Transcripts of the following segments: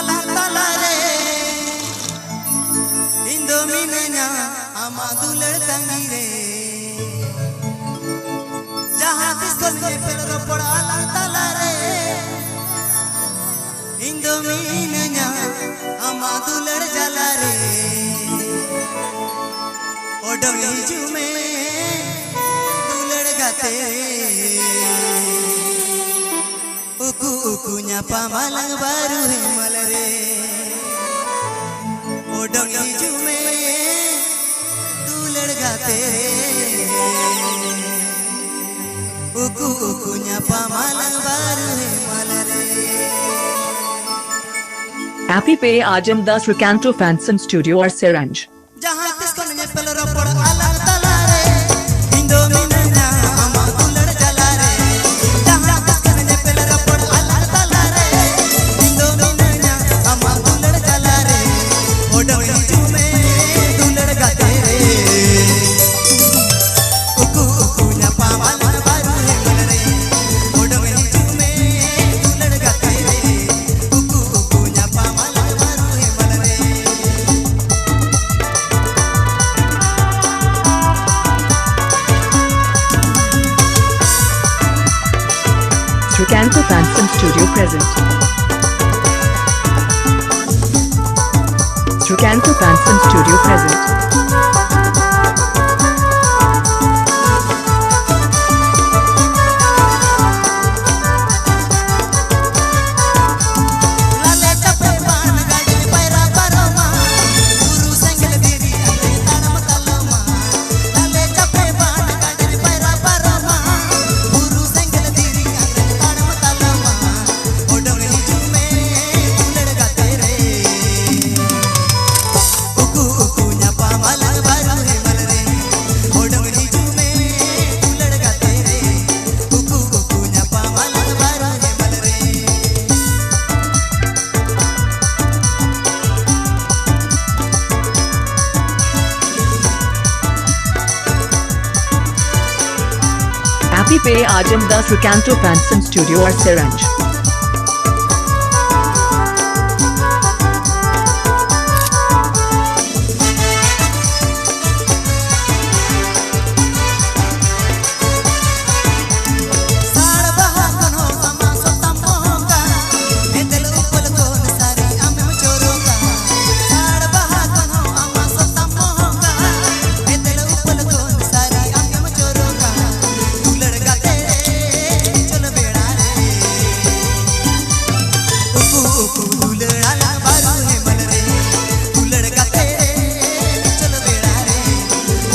alang talare Indominenya amadular tangire Jahan diskol me pelro por alang talare Indominenya amadular jalare Odong hijume dular gate Uku ukunya pamalang baru hemalare Odong hijume dular gate Uku ukunya pamalang baru hemalare Happy Pay Ajam Das Recanto Fanson Studio or Seranj. Jahan diskol me pelro por alang talare Indominenya amadular jalare Jahan diskol me pelro por alang talare Indominenya amadular jalare Odong hijume dular gate Uku ukunya pamalang baru hemalare Odong hijume dular gate Uku ukunya pamalang baru hemalare Recanto Fanson Studio present. Recanto Fanson Studio present. Lale chape ban gadi paira paroma guru sengel diri ante tanam kaloma Lale chape ban gadi paira paroma guru sengel diri ante tanam kaloma Odong hijume dular gate re Uku ukunya pamalang baru hemalare Odong hijume dular gate re Uku ukunya pamalang baru hemalare Happy Pay Ajam Das Recanto Fanson Studio or Seranj. साड़ बहाकन हो अमा सतम होगा दिल ऊपर कोन सारी अमे चोरोगा साड़ बहाकन हो अमा सतम होगा दिल ऊपर कोन सारी अमे चोरोगा दुलड़ गाते चल बेड़ा रे उकू उकू दुलड़ा बारू हेमल रे दुलड़ गाते चल बेड़ा रे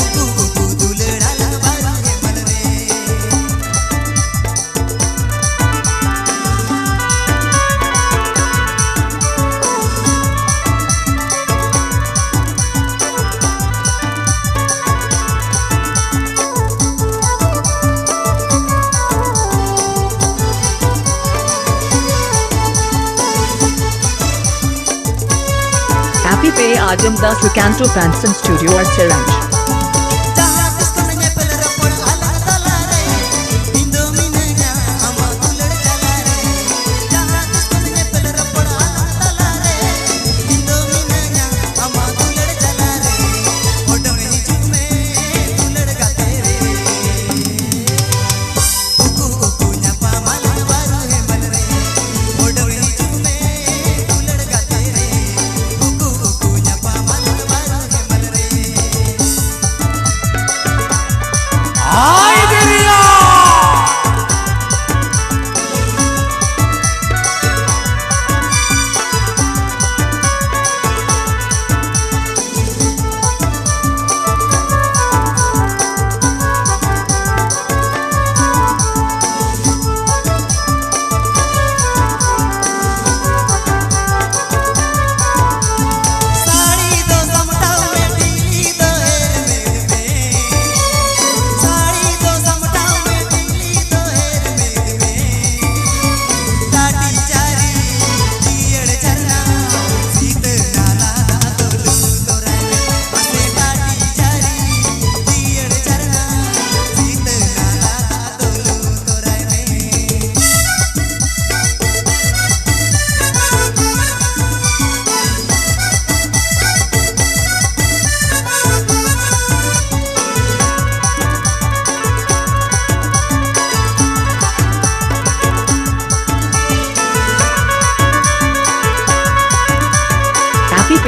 उकू उकू दुलड़ा बारू हेमल रे Happy Pay Ajam Das Recanto Fanson Studio or Seranj. Jahan diskol me pelro por alang talare Indominenya amadular jalare Jahan diskol me pelro por alang talare Indominenya amadular jalare Odong hijume dular gate re Uku ukunya pamalang baru hemalare Odong hijume dular gate re Uku ukunya pamalang baru hemalare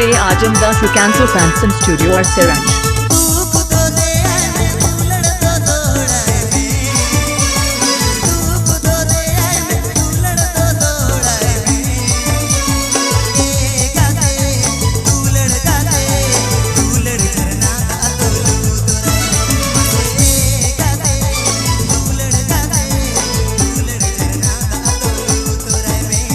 पे आजमदा Sukanta फैंसन studio और सिरंज। तू तो दे आए मैं उलड़ तो दौड़ाए मैं तू तो दे आए मैं उलड़ तो दौड़ाए मैं ए गाते उलड़ झरना का तो लूदराए ए गाते उलड़ झरना का तो लूदराए मैं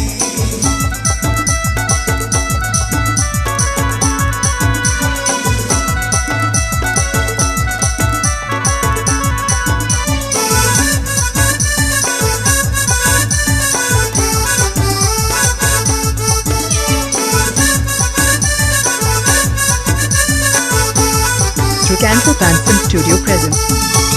Sukanto Fandson Studio presents